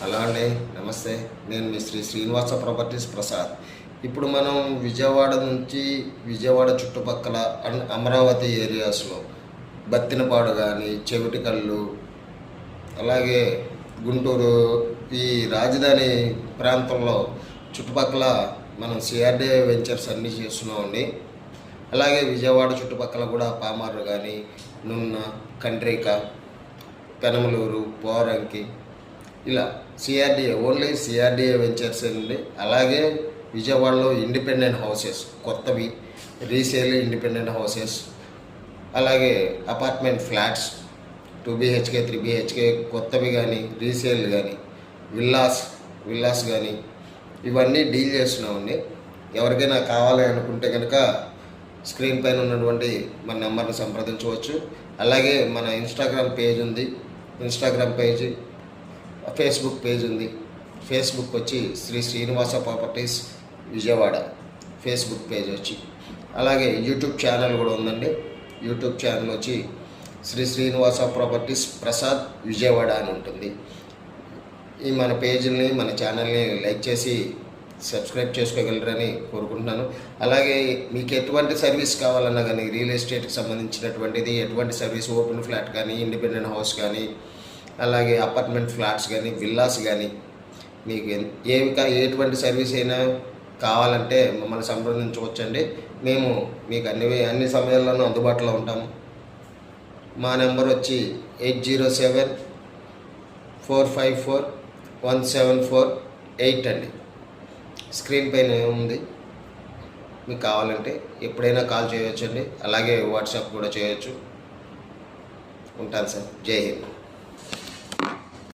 Hello అండి, నమస్తే. నేను మీ శ్రీనివాస ప్రాపర్టీస్ ప్రసాద్. ఇప్పుడు మనం విజయవాడ నుంచి విజయవాడ చుట్టుపక్కల అమరావతి ఏరియాస్లో బత్తినపాడు కానీ, చెవిటికల్లు, అలాగే గుంటూరు, ఈ రాజధాని ప్రాంతంలో చుట్టుపక్కల మనం సిఆర్డిఏ వెంచర్స్ అన్నీ చేస్తున్నామండి. అలాగే విజయవాడ చుట్టుపక్కల కూడా పామారు కానీ, నున్న, కండ్రిక, పెనమలూరు, పోరంకి, ఇలా సిఆర్డిఏ, ఓన్లీ సిఆర్డిఏ వెంచర్స్ అండి. అలాగే విజయవాడలో ఇండిపెండెంట్ హౌసెస్, కొత్తవి రీసేల్ ఇండిపెండెంట్ హౌసెస్, అలాగే అపార్ట్మెంట్ ఫ్లాట్స్ 2 BHK 3 BHK కొత్తవి కానీ, రీసేల్ కానీ, విల్లాస్ కానీ, ఇవన్నీ డీల్ చేస్తున్నామండి. ఎవరికైనా కావాలి అనుకుంటే కనుక స్క్రీన్ పైన ఉన్నటువంటి మన నెంబర్ని సంప్రదించవచ్చు. అలాగే మన ఇన్స్టాగ్రామ్ పేజ్ ఉంది, ఫేస్బుక్ పేజ్ ఉంది. ఫేస్బుక్ వచ్చి Srinivasa properties Vijayawada Facebook page వచ్చి, అలాగే యూట్యూబ్ ఛానల్ కూడా ఉందండి. యూట్యూబ్ ఛానల్ వచ్చి శ్రీనివాస ప్రాపర్టీస్ ప్రసాద్ విజయవాడ అని ఉంటుంది. ఈ మన పేజీని, మన ఛానల్ని లైక్ చేసి సబ్స్క్రైబ్ చేసుకోగలరని కోరుకుంటున్నాను. అలాగే మీకు ఎటువంటి సర్వీస్ కావాలన్నా కానీ, రియల్ ఎస్టేట్కి సంబంధించినటువంటిది ఎటువంటి సర్వీస్, ఓపెన్ ఫ్లాట్ కానీ, ఇండిపెండెంట్ హౌస్ కానీ, అలాగే అపార్ట్మెంట్ ఫ్లాట్స్ కానీ, విల్లాస్ కానీ, మీకు ఎటువంటి సర్వీస్ అయినా కావాలంటే మమ్మల్ని సంప్రదించవచ్చండి. మేము మీకు అన్ని సమయాల్లోనూ అందుబాటులో ఉంటాము. మా నెంబర్ వచ్చి 8074541748 అండి. స్క్రీన్ పైన ఉంది. మీకు కావాలంటే ఎప్పుడైనా కాల్ చేయవచ్చండి. అలాగే వాట్సాప్ కూడా చేయొచ్చు. ఉంటాను సార్. జై హింద్.